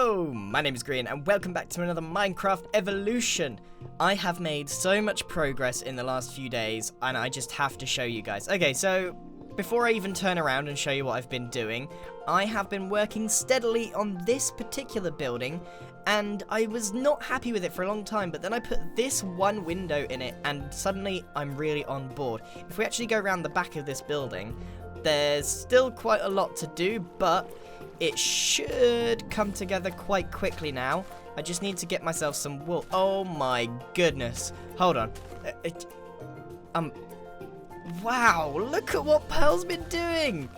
Hello, my name is Grian and welcome back to another Minecraft evolution. I have made so much progress in the last few days and I just have to show you guys. Okay, so before I even turn around and show you what I've been doing, I have been working steadily on this particular building and I was not happy with it for a long time, but then I put this one window in it and suddenly I'm really on board. If we actually go around the back of this building, there's still quite a lot to do, but it should come together quite quickly now. I just need to get myself some wool. Oh my goodness. Hold on. Wow, look at what Pearl's been doing.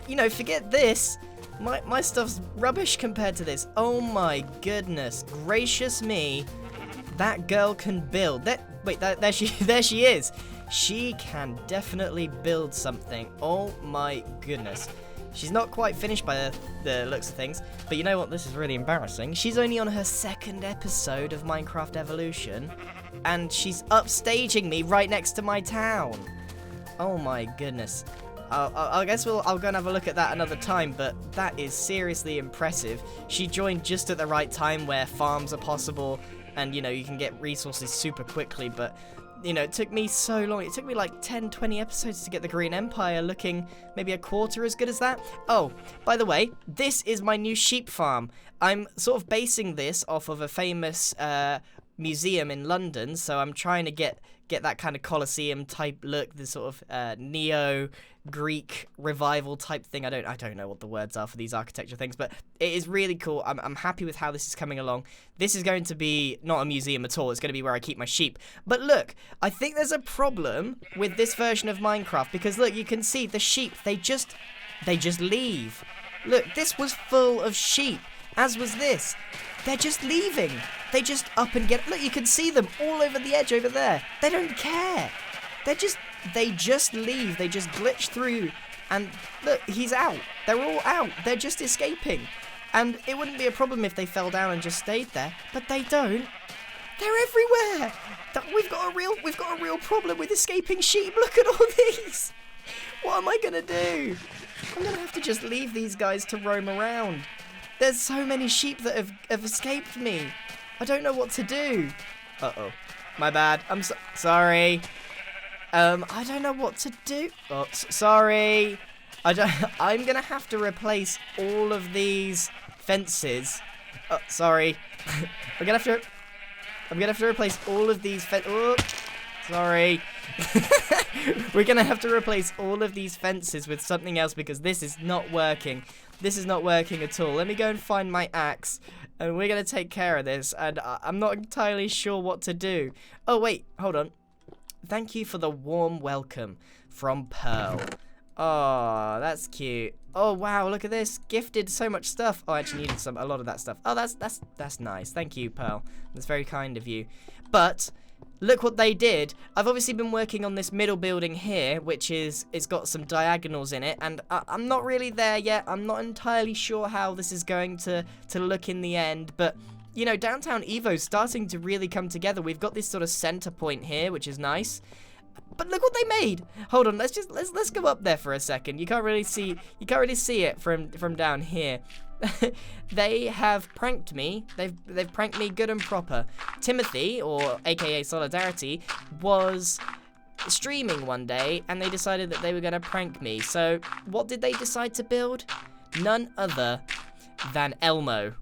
You know, forget this. My stuff's rubbish compared to this. Oh my goodness. Gracious me. That girl can build. There she is. She can definitely build something. Oh my goodness. She's not quite finished by the looks of things, but you know what? This is really embarrassing. She's only on her second episode of Minecraft Evolution, and she's upstaging me right next to my town. Oh my goodness. I guess I'll go and have a look at that another time, but that is seriously impressive. She joined just at the right time where farms are possible, and you know, you can get resources super quickly, but you know, it took me so long. It took me like 10, 20 episodes to get the Green Empire looking maybe a quarter as good as that. Oh, by the way, this is my new sheep farm. I'm sort of basing this off of a famous museum in London, so I'm trying to get that kind of Colosseum type look, the sort of neo-Greek revival type thing. I don't know what the words are for these architecture things, but it is really cool. I'm happy with how this is coming along. This is going to be not a museum at all. It's going to be where I keep my sheep. But look, I think there's a problem with this version of Minecraft because look, you can see the sheep, they just leave. Look, this was full of sheep, as was this. They're just leaving. They just up and get... Look, you can see them all over the edge over there. They don't care. They just leave. They just glitch through. And look, he's out. They're all out. They're just escaping. And it wouldn't be a problem if they fell down and just stayed there. But they don't. They're everywhere. We've got a real problem with escaping sheep. Look at all these. What am I going to do? I'm going to have to just leave these guys to roam around. There's so many sheep that have escaped me. I don't know what to do. Uh-oh. My bad. I'm sorry. I don't know what to do. Oh, sorry. I'm going to have to replace all of these fences. Oh, sorry. I'm going to have to replace all of these oh, sorry. We're going to have to replace all of these fences with something else because this is not working. This is not working at all. Let me go and find my axe, and we're going to take care of this, and I'm not entirely sure what to do. Oh, wait, hold on. Thank you for the warm welcome from Pearl. Oh, that's cute. Oh, wow, look at this. Gifted so much stuff. Oh, I actually needed a lot of that stuff. Oh, that's nice. Thank you, Pearl. That's very kind of you. But look what they did. I've obviously been working on this middle building here, which it's got some diagonals in it, and I'm not really there yet. I'm not entirely sure how this is going to look in the end, but you know, Downtown Evo's starting to really come together. We've got this sort of center point here, which is nice. But look what they made. Hold on, let's go up there for a second. You can't really see it from down here. They have pranked me. They've pranked me good and proper. Timothy, or aka Solidarity, was streaming one day and they decided that they were going to prank me. So what did they decide to build? None other than Elmo.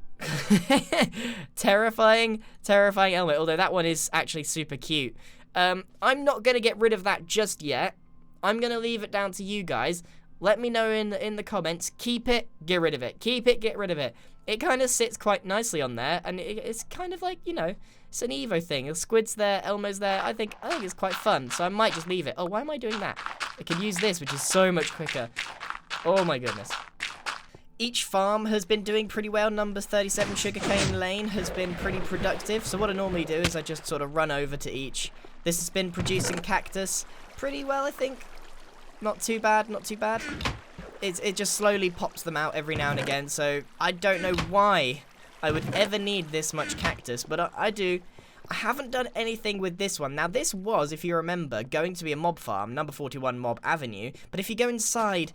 terrifying Elmo, although that one is actually super cute. I'm not going to get rid of that just yet. I'm going to leave it down to you guys. Let me know in the comments. Keep it, get rid of it. Keep it, get rid of it. It kind of sits quite nicely on there, and it's kind of like, you know, it's an Evo thing. The squid's there, Elmo's there. I think it's quite fun, so I might just leave it. Oh, why am I doing that? I could use this, which is so much quicker. Oh my goodness. Each farm has been doing pretty well. Number 37 Sugarcane Lane has been pretty productive. So what I normally do is I just sort of run over to each. This has been producing cactus pretty well, I think. Not too bad, not too bad. It just slowly pops them out every now and again, so I don't know why I would ever need this much cactus, but I do. I haven't done anything with this one. Now, this was, if you remember, going to be a mob farm, number 41 Mob Avenue, but if you go inside,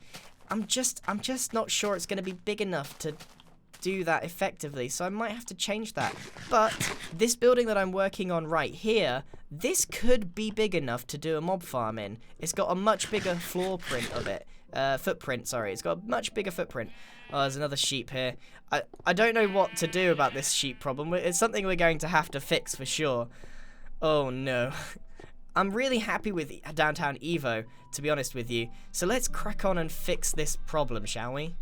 I'm just not sure it's going to be big enough to do that effectively, so I might have to change that. But this building that I'm working on right here, this could be big enough to do a mob farm in. It's got a much bigger footprint, sorry. It's got a much bigger footprint. Oh, there's another sheep here. I don't know what to do about this sheep problem. It's something we're going to have to fix for sure. Oh no. I'm really happy with Downtown Evo, to be honest with you. So let's crack on and fix this problem, shall we?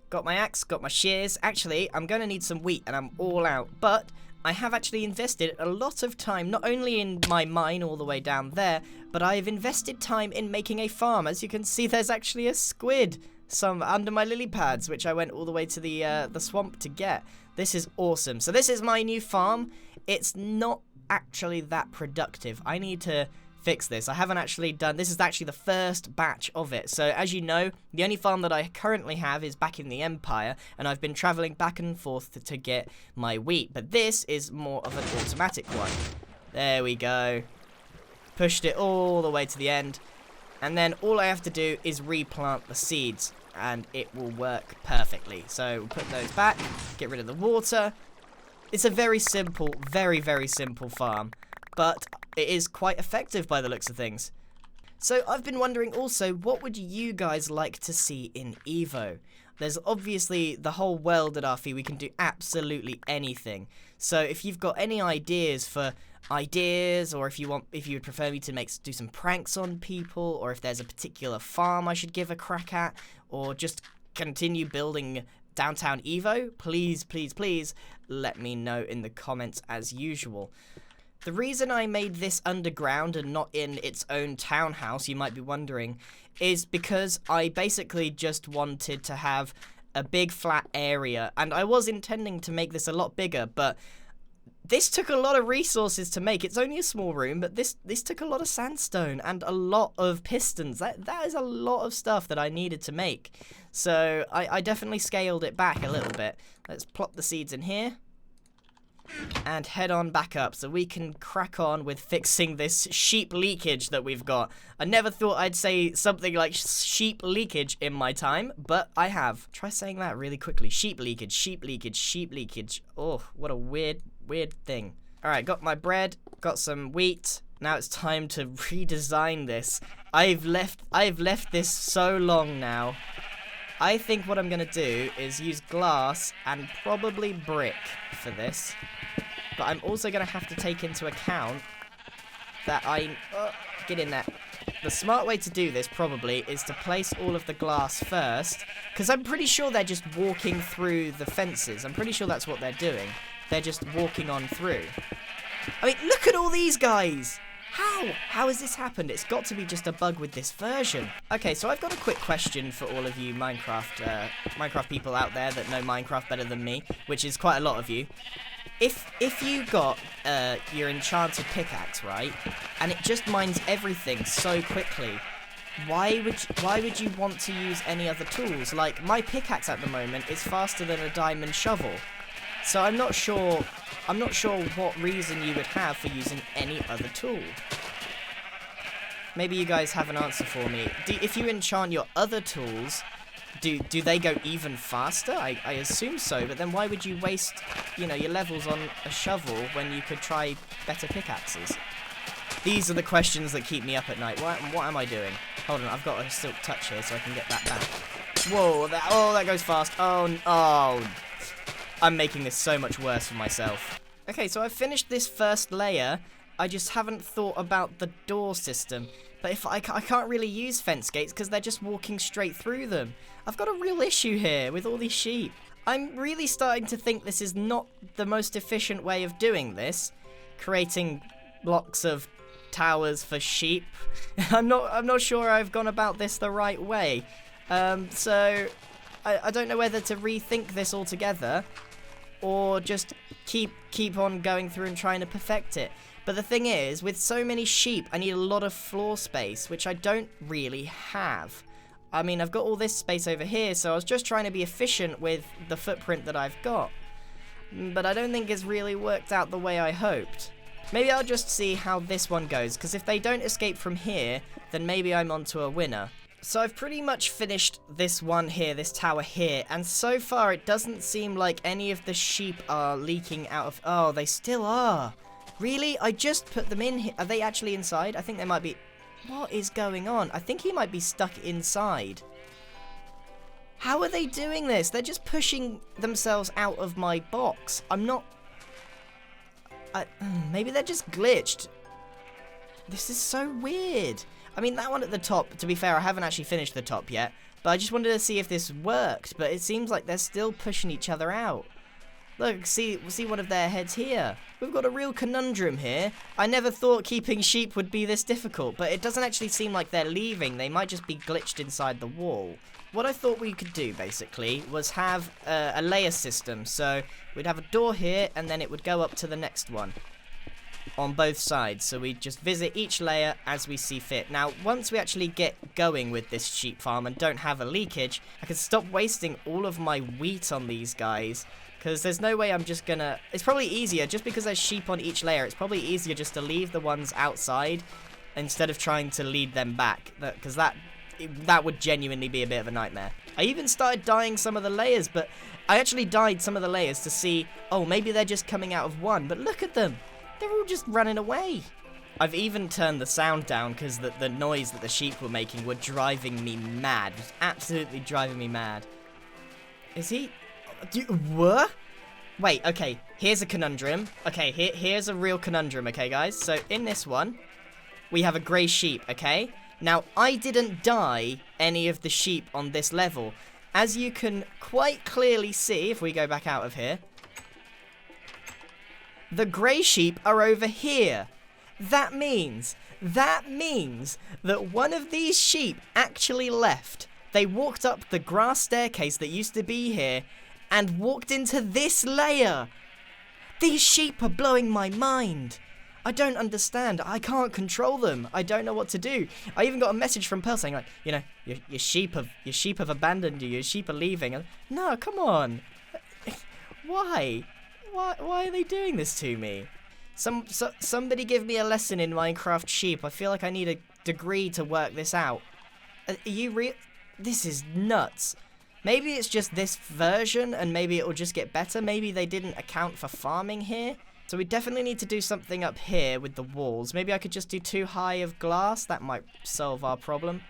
Got my axe, got my shears. Actually, I'm going to need some wheat and I'm all out. But I have actually invested a lot of time, not only in my mine all the way down there, but I've invested time in making a farm. As you can see, there's actually a squid some under my lily pads, which I went all the way to the swamp to get. This is awesome. So this is my new farm. It's not actually that productive. I need to fix this. I haven't actually done, this is actually the first batch of it. So as you know, the only farm that I currently have is back in the Empire, and I've been traveling back and forth to get my wheat, but this is more of an automatic one. There we go. Pushed it all the way to the end, and then all I have to do is replant the seeds, and it will work perfectly. So we'll put those back, get rid of the water. It's a very simple, very, very simple farm, but it is quite effective by the looks of things. So I've been wondering also, what would you guys like to see in Evo? There's obviously the whole world at RF. We can do absolutely anything. So if you've got any ideas for ideas, or if you would prefer me to do some pranks on people, or if there's a particular farm I should give a crack at, or just continue building Downtown Evo, please, please, please let me know in the comments as usual. The reason I made this underground and not in its own townhouse, you might be wondering, is because I basically just wanted to have a big flat area, and I was intending to make this a lot bigger, but this took a lot of resources to make. It's only a small room, but this took a lot of sandstone and a lot of pistons. That is a lot of stuff that I needed to make. So I definitely scaled it back a little bit. Let's plop the seeds in here and head on back up so we can crack on with fixing this sheep leakage that we've got. I never thought I'd say something like sheep leakage in my time, but I have. Try saying that really quickly. Sheep leakage, sheep leakage, sheep leakage. Oh, what a weird thing. Alright, got my bread, got some wheat. Now it's time to redesign this. I've left this so long now. I think what I'm going to do is use glass and probably brick for this. But I'm also going to have to take into account that get in there. The smart way to do this probably is to place all of the glass first, because I'm pretty sure they're just walking through the fences. I'm pretty sure that's what they're doing. They're just walking on through. I mean, look at all these guys! How has this happened? It's got to be just a bug with this version. Okay, so I've got a quick question for all of you Minecraft people out there that know Minecraft better than me, which is quite a lot of you. If you got your enchanted pickaxe, right, and it just mines everything so quickly, why would you want to use any other tools? Like, my pickaxe at the moment is faster than a diamond shovel. So I'm not sure what reason you would have for using any other tool. Maybe you guys have an answer for me. If you enchant your other tools, do they go even faster? I assume so, but then why would you waste, your levels on a shovel when you could try better pickaxes? These are the questions that keep me up at night. What am I doing? Hold on, I've got a silk touch here so I can get that back. Whoa, that goes fast. Oh. I'm making this so much worse for myself. Okay, so I've finished this first layer. I just haven't thought about the door system. But if I can't really use fence gates because they're just walking straight through them. I've got a real issue here with all these sheep. I'm really starting to think this is not the most efficient way of doing this. Creating blocks of towers for sheep. I'm not sure I've gone about this the right way. So I don't know whether to rethink this altogether, or just keep on going through and trying to perfect it. But the thing is, with so many sheep, I need a lot of floor space, which I don't really have. I mean, I've got all this space over here, so I was just trying to be efficient with the footprint that I've got. But I don't think it's really worked out the way I hoped. Maybe I'll just see how this one goes, because if they don't escape from here, then maybe I'm onto a winner. So I've pretty much finished this one here, this tower here, and so far it doesn't seem like any of the sheep are leaking out of... Oh, they still are. Really? I just put them in here. Are they actually inside? I think they might be... What is going on? I think he might be stuck inside. How are they doing this? They're just pushing themselves out of my box. I'm not... maybe they're just glitched. This is so weird. I mean, that one at the top, to be fair, I haven't actually finished the top yet, but I just wanted to see if this worked, but it seems like they're still pushing each other out. Look, see one of their heads here. We've got a real conundrum here. I never thought keeping sheep would be this difficult, but it doesn't actually seem like they're leaving. They might just be glitched inside the wall. What I thought we could do, basically, was have a layer system. So we'd have a door here, and then it would go up to the next one on both sides. So we just visit each layer as we see fit. Now, once we actually get going with this sheep farm and don't have a leakage, I can stop wasting all of my wheat on these guys, because there's no way I'm just gonna... It's probably easier, just because there's sheep on each layer, it's probably easier just to leave the ones outside instead of trying to lead them back, because that would genuinely be a bit of a nightmare. I even started dyeing some of the layers, but I actually dyed some of the layers to see, oh, maybe they're just coming out of one, but look at them. They're all just running away. I've even turned the sound down because the noise that the sheep were making were driving me mad. It was absolutely driving me mad. Is he... What? Wait, okay. Here's a conundrum. Okay, here's a real conundrum, okay, guys? So, in this one, we have a grey sheep, okay? Now, I didn't dye any of the sheep on this level. As you can quite clearly see, if we go back out of here, the grey sheep are over here. That means that one of these sheep actually left. They walked up the grass staircase that used to be here and walked into this layer. These sheep are blowing my mind. I don't understand. I can't control them. I don't know what to do. I even got a message from Pearl saying, like, you know, your sheep have abandoned you. Your sheep are leaving. No, come on. Why? Why are they doing this to me? Somebody give me a lesson in Minecraft sheep. I feel like I need a degree to work this out. Are you real? This is nuts. Maybe it's just this version and maybe it will just get better. Maybe they didn't account for farming here. So we definitely need to do something up here with the walls. Maybe I could just do too high of glass. That might solve our problem.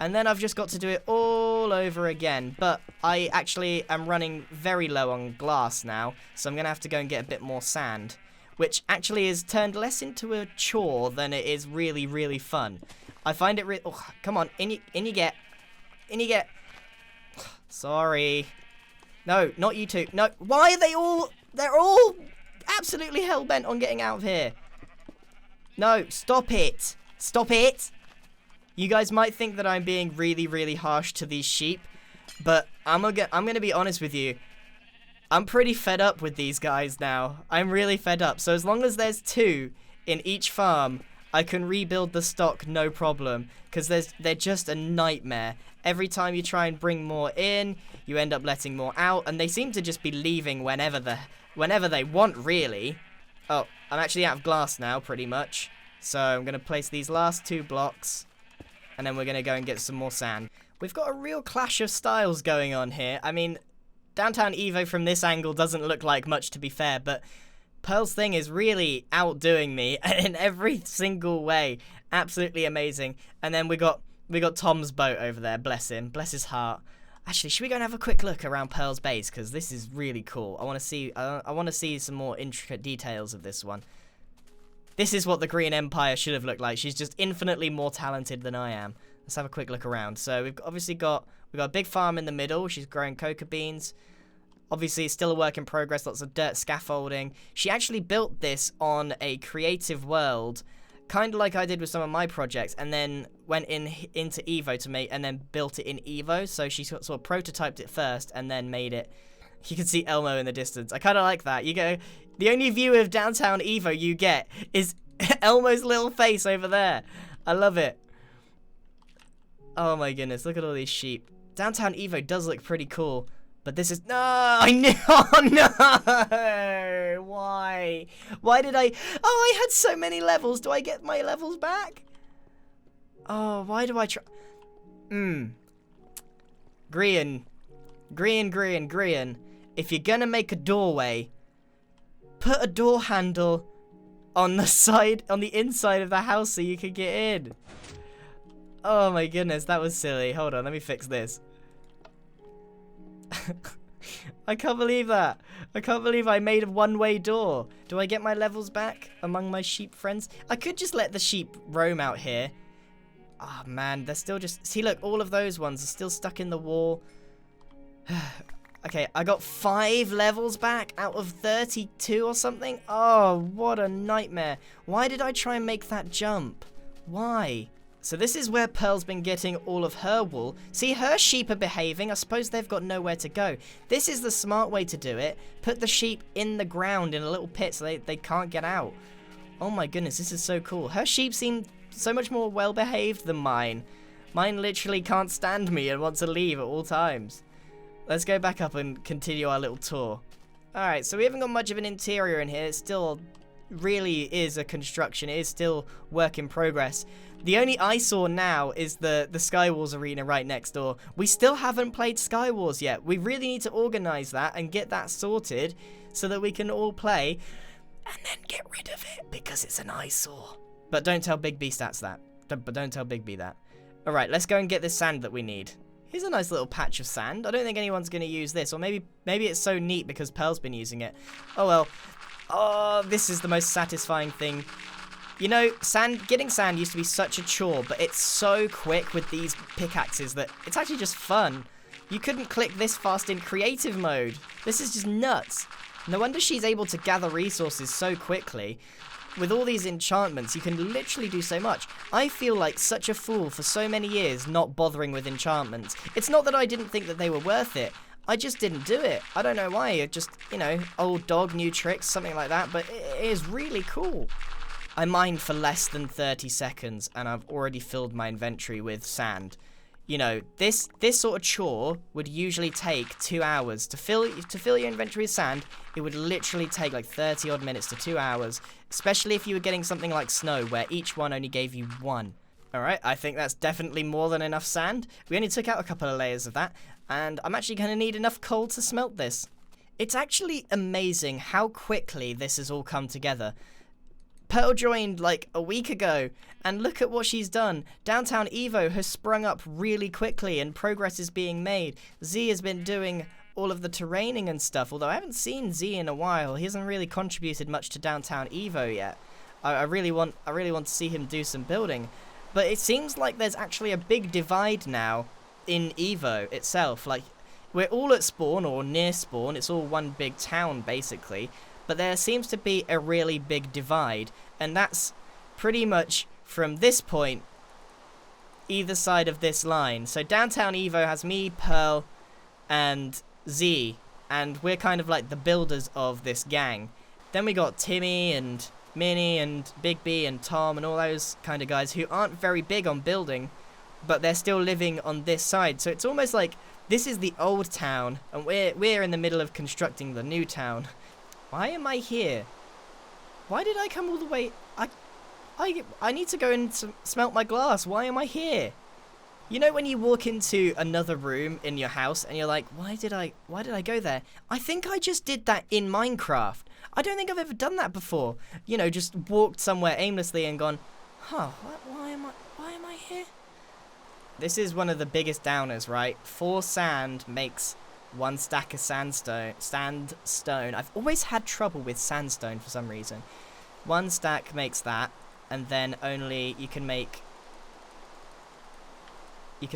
And then I've just got to do it all over again. But I actually am running very low on glass now. So I'm going to have to go and get a bit more sand. Which actually is turned less into a chore than it is really, really fun. I find it really... Oh, come on. In you get. Sorry. No, not you two. No. Why are they all... They're all absolutely hell-bent on getting out of here. No, stop it. Stop it. You guys might think that I'm being really, really harsh to these sheep. But I'm gonna be honest with you. I'm pretty fed up with these guys now. I'm really fed up. So as long as there's 2 in each farm, I can rebuild the stock no problem. Because they're just a nightmare. Every time you try and bring more in, you end up letting more out. And they seem to just be leaving whenever they want, really. Oh, I'm actually out of glass now, pretty much. So I'm going to place these last 2 blocks. And then we're going to go and get some more sand. We've got a real clash of styles going on here. I mean... Downtown Evo from this angle doesn't look like much, to be fair, but Pearl's thing is really outdoing me in every single way. Absolutely amazing. And then we got Tom's boat over there. Bless him. Bless his heart. Actually, should we go and have a quick look around Pearl's base? Because this is really cool. I want to see some more intricate details of this one. This is what the Green Empire should have looked like. She's just infinitely more talented than I am. Let's have a quick look around. So we've obviously got a big farm in the middle. She's growing coca beans. Obviously, it's still a work in progress. Lots of dirt scaffolding. She actually built this on a creative world, kind of like I did with some of my projects, and then went into Evo to make, and then built it in Evo. So she sort of prototyped it first, and then made it. You can see Elmo in the distance. I kind of like that. The only view of downtown Evo you get is Elmo's little face over there. I love it. Oh my goodness, look at all these sheep. Downtown Evo does look pretty cool, but this is... No, I knew... Oh no! Why? Why did I... Oh, I had so many levels. Do I get my levels back? Oh, why do I try... Grian. If you're gonna make a doorway, put a door handle on the inside of the house so you can get in. Oh my goodness, that was silly. Hold on, let me fix this. I can't believe that. I can't believe I made a one-way door. Do I get my levels back among my sheep friends? I could just let the sheep roam out here. Oh man, they're still just... See, look, all of those ones are still stuck in the wall. Okay, I got 5 levels back out of 32 or something. Oh, what a nightmare. Why did I try and make that jump? Why? So this is where Pearl's been getting all of her wool. See, her sheep are behaving. I suppose they've got nowhere to go. This is the smart way to do it. Put the sheep in the ground in a little pit so they can't get out. Oh my goodness, this is so cool. Her sheep seem so much more well-behaved than mine. Mine literally can't stand me and want to leave at all times. Let's go back up and continue our little tour. Alright, so we haven't got much of an interior in here. It still really is a construction. It is still work in progress. The only eyesore now is the Skywars Arena right next door. We still haven't played Skywars yet. We really need to organize that and get that sorted so that we can all play and then get rid of it because it's an eyesore. But don't tell Big B Stats that. Don't tell Big B that. Alright, let's go and get this sand that we need. Here's a nice little patch of sand. I don't think anyone's going to use this. Or maybe it's so neat because Pearl's been using it. Oh well. Oh, this is the most satisfying thing. You know, getting sand used to be such a chore, but it's so quick with these pickaxes that it's actually just fun. You couldn't click this fast in creative mode. This is just nuts. No wonder she's able to gather resources so quickly. With all these enchantments, you can literally do so much. I feel like such a fool for so many years not bothering with enchantments. It's not that I didn't think that they were worth it. I just didn't do it. I don't know why. It just, you know, old dog, new tricks, something like that. But it is really cool. I mined for less than 30 seconds and I've already filled my inventory with sand. You know, this sort of chore would usually take 2 hours. To fill your inventory with sand, it would literally take like 30 odd minutes to 2 hours. Especially if you were getting something like snow, where each one only gave you 1. Alright, I think that's definitely more than enough sand. We only took out a couple of layers of that, and I'm actually going to need enough coal to smelt this. It's actually amazing how quickly this has all come together. Pearl joined like a week ago, and look at what she's done. Downtown Evo has sprung up really quickly, and progress is being made. Z has been doing all of the terraining and stuff, although I haven't seen Z in a while. He hasn't really contributed much to Downtown Evo yet. I really want to see him do some building. But it seems like there's actually a big divide now in Evo itself. Like, we're all at spawn, or near spawn. It's all one big town, basically. But there seems to be a really big divide, and that's pretty much from this point, either side of this line. So Downtown Evo has me, Pearl, and Z, and we're kind of like the builders of this gang. Then we got Timmy and Minnie and Big B and Tom and all those kind of guys who aren't very big on building, but they're still living on this side. So it's almost like this is the old town, and we're in the middle of constructing the new town. Why am I here? Why did I come all the way? I need to go and smelt my glass. Why am I here? You know when you walk into another room in your house and you're like, why did I go there? I think I just did that in Minecraft. I don't think I've ever done that before. You know, just walked somewhere aimlessly and gone, huh, why am I here? This is one of the biggest downers, right? 4 sand makes 1 stack of sandstone. I've always had trouble with sandstone for some reason. 1 stack makes that, and then you can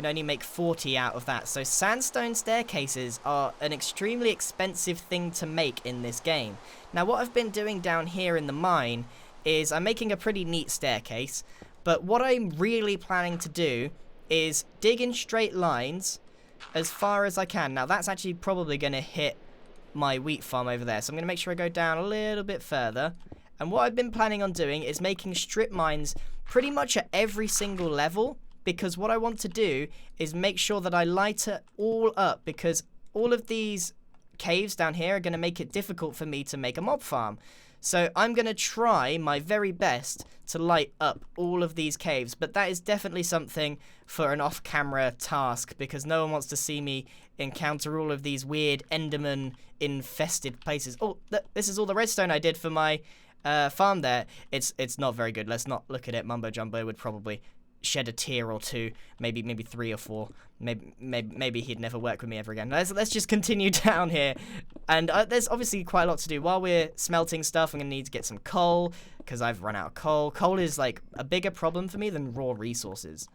only make 40 out of that. So sandstone staircases are an extremely expensive thing to make in this game. Now what I've been doing down here in the mine is I'm making a pretty neat staircase, but what I'm really planning to do is dig in straight lines as far as I can. Now that's actually probably going to hit my wheat farm over there, so I'm going to make sure I go down a little bit further. And what I've been planning on doing is making strip mines pretty much at every single level, because what I want to do is make sure that I light it all up, because all of these caves down here are going to make it difficult for me to make a mob farm. So I'm going to try my very best to light up all of these caves, but that is definitely something for an off-camera task, because no one wants to see me encounter all of these weird Enderman-infested places. Oh, this is all the redstone I did for my farm there. It's not very good. Let's not look at it. Mumbo Jumbo would probably shed a tear or two, maybe 3 or 4. Maybe he'd never work with me ever again. Let's just continue down here. And there's obviously quite a lot to do. While we're smelting stuff, I'm going to need to get some coal, because I've run out of coal. Coal is like a bigger problem for me than raw resources.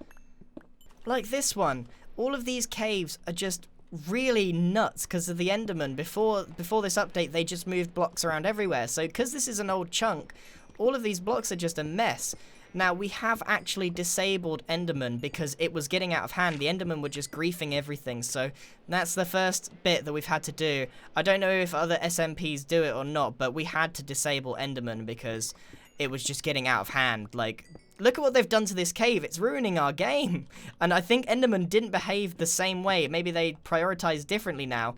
Like this one. All of these caves are just really nuts because of the Enderman. Before this update, they just moved blocks around everywhere. So because this is an old chunk, all of these blocks are just a mess. Now, we have actually disabled Enderman because it was getting out of hand. The Enderman were just griefing everything, so that's the first bit that we've had to do. I don't know if other SMPs do it or not, but we had to disable Enderman because it was just getting out of hand. Like, look at what they've done to this cave. It's ruining our game. And I think Enderman didn't behave the same way. Maybe they prioritized differently now.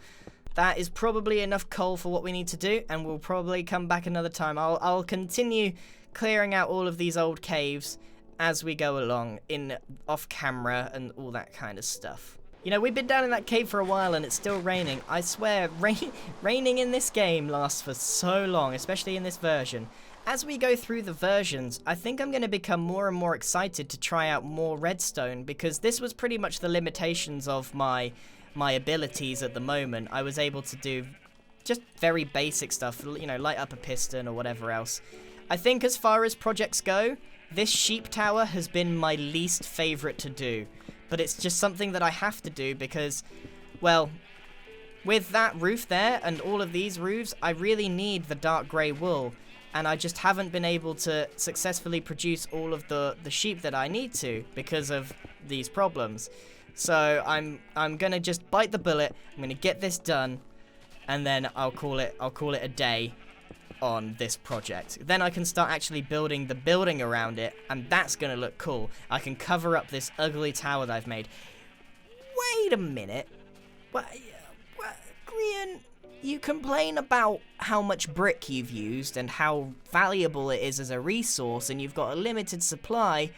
That is probably enough coal for what we need to do, and we'll probably come back another time. I'll continue clearing out all of these old caves as we go along in off camera and all that kind of stuff. You know, we've been down in that cave for a while and it's still raining. I swear, raining in this game lasts for so long, especially in this version. As we go through the versions, I think I'm going to become more and more excited to try out more redstone, because this was pretty much the limitations of my abilities at the moment. I was able to do just very basic stuff, you know, light up a piston or whatever else. I think as far as projects go, this sheep tower has been my least favorite to do, but it's just something that I have to do because, well, with that roof there and all of these roofs, I really need the dark grey wool, and I just haven't been able to successfully produce all of the sheep that I need to because of these problems. So I'm gonna just bite the bullet. I'm gonna get this done, and then I'll call it a day on this project. Then I can start actually building the building around it, and that's gonna look cool. I can cover up this ugly tower that I've made. Wait a minute. What, Grian, you complain about how much brick you've used and how valuable it is as a resource, and you've got a limited supply,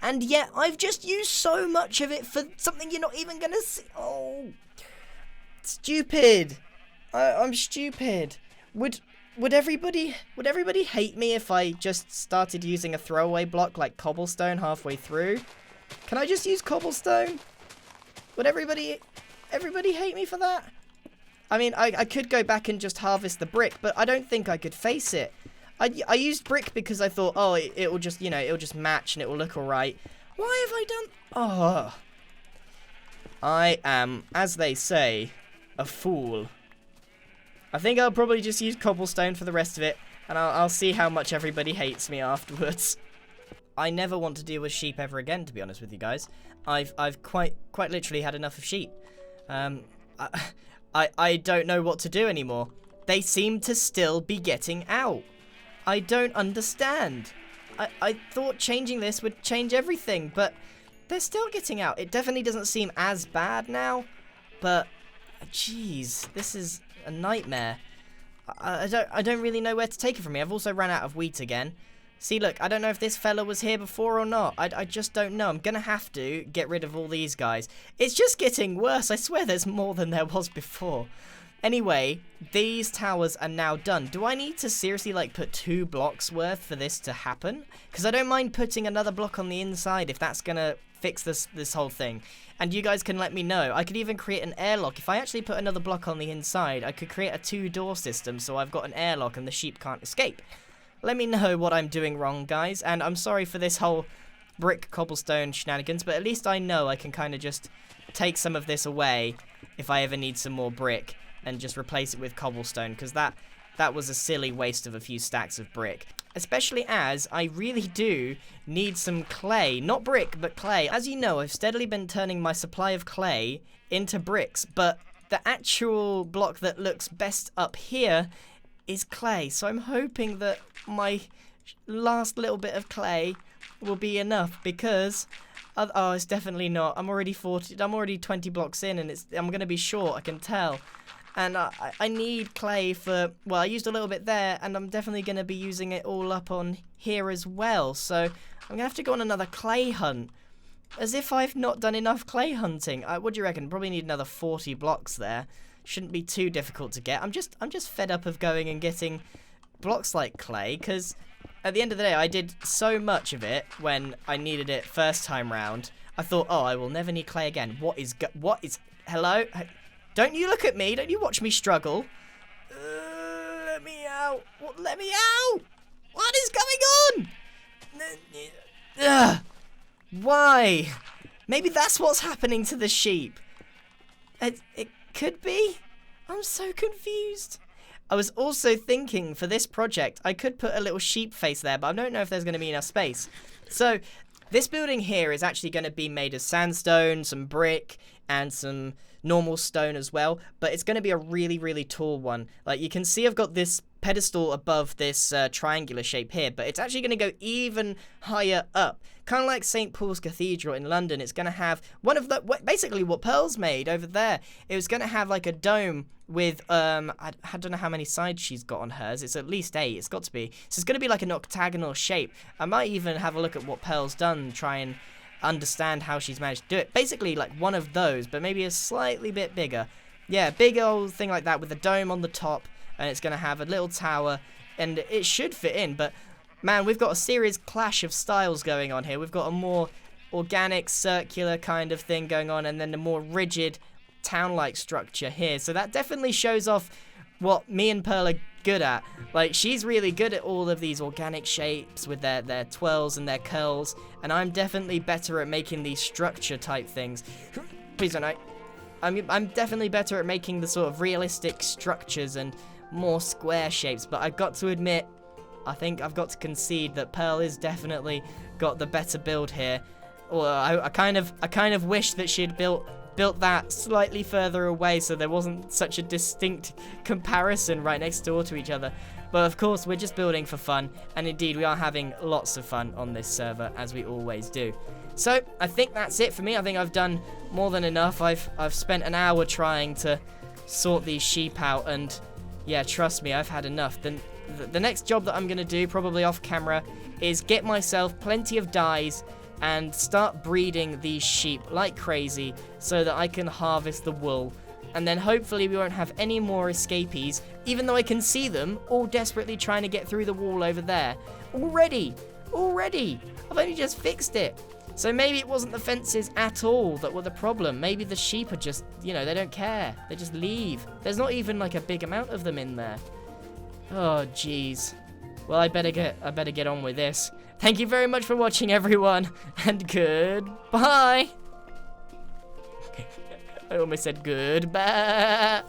and yet I've just used so much of it for something you're not even gonna see. Oh, stupid. I'm stupid. Would everybody hate me if I just started using a throwaway block like cobblestone halfway through? Can I just use cobblestone? Would everybody hate me for that? I mean, I could go back and just harvest the brick, but I don't think I could face it. I used brick because I thought, oh, it'll just, you know, it'll just match and it will look alright. Why have I done... Oh. I am, as they say, a fool. I think I'll probably just use cobblestone for the rest of it, and I'll see how much everybody hates me afterwards. I never want to deal with sheep ever again, to be honest with you guys. I've quite literally had enough of sheep. I don't know what to do anymore. They seem to still be getting out. I don't understand. I thought changing this would change everything, but they're still getting out. It definitely doesn't seem as bad now, but jeez, this is a nightmare. I don't really know where to take it from here. I've also ran out of wheat again. See, look, I don't know if this fella was here before or not. I just don't know. I'm gonna have to get rid of all these guys. It's just getting worse. I swear there's more than there was before. Anyway, these towers are now done. Do I need to seriously, like, put 2 blocks worth for this to happen? Because I don't mind putting another block on the inside if that's gonna fix this whole thing. And you guys can let me know. I could even create an airlock. If I actually put another block on the inside, I could create a 2-door system so I've got an airlock and the sheep can't escape. Let me know what I'm doing wrong, guys. And I'm sorry for this whole brick cobblestone shenanigans, but at least I know I can kind of just take some of this away if I ever need some more brick and just replace it with cobblestone, because that was a silly waste of a few stacks of brick. Especially as I really do need some clay. Not brick, but clay. As you know, I've steadily been turning my supply of clay into bricks, but the actual block that looks best up here is clay. So I'm hoping that my last little bit of clay will be enough, because oh, it's definitely not. I'm already 20 blocks in, and I'm going to be short, I can tell. And I need clay for, well, I used a little bit there, and I'm definitely going to be using it all up on here as well. So I'm going to have to go on another clay hunt. As if I've not done enough clay hunting. What do you reckon? Probably need another 40 blocks there. Shouldn't be too difficult to get. I'm just fed up of going and getting blocks like clay, because at the end of the day, I did so much of it when I needed it first time round. I thought, oh, I will never need clay again. What is, hello? Don't you look at me. Don't you watch me struggle. Let me out. Let me out. What is going on? Why? Maybe that's what's happening to the sheep. It could be. I'm so confused. I was also thinking for this project, I could put a little sheep face there, but I don't know if there's going to be enough space. So this building here is actually going to be made of sandstone, some brick, and some normal stone as well, but it's going to be a really, really tall one. Like you can see, I've got this pedestal above this triangular shape here, but it's actually going to go even higher up, kind of like St. Paul's Cathedral in London. It's going to have one of the, basically what Pearl's made over there. It was going to have like a dome with I don't know how many sides she's got on hers. It's at least 8. It's got to be. So it's going to be like an octagonal shape. I might even have a look at what Pearl's done, try and understand how she's managed to do it. Basically like one of those, but maybe a slightly bit bigger. Yeah, big old thing like that with a dome on the top, and it's going to have a little tower, and it should fit in. But man, we've got a serious clash of styles going on here. We've got a more organic, circular kind of thing going on, and then a more rigid, town-like structure here. So that definitely shows off what me and Pearl are good at. Like, she's really good at all of these organic shapes with their twirls and their curls, and I'm definitely better at making these structure-type things. Please don't know. I'm definitely better at making the sort of realistic structures and more square shapes, but I've got to admit, I think I've got to concede that Pearl is definitely got the better build here. Or I kind of wish that she'd built that slightly further away so there wasn't such a distinct comparison right next door to each other. But of course, we're just building for fun, and indeed we are having lots of fun on this server, as we always do. So I think that's it for me. I think I've done more than enough. I've spent an hour trying to sort these sheep out, and yeah, trust me, I've had enough. The next job that I'm going to do, probably off camera, is get myself plenty of dyes and start breeding these sheep like crazy so that I can harvest the wool. And then hopefully we won't have any more escapees, even though I can see them all desperately trying to get through the wall over there. Already! I've only just fixed it. So maybe it wasn't the fences at all that were the problem. Maybe the sheep are just, you know, they don't care. They just leave. There's not even like a big amount of them in there. Oh, jeez. Well, I better get on with this. Thank you very much for watching, everyone, and goodbye. I almost said goodbye.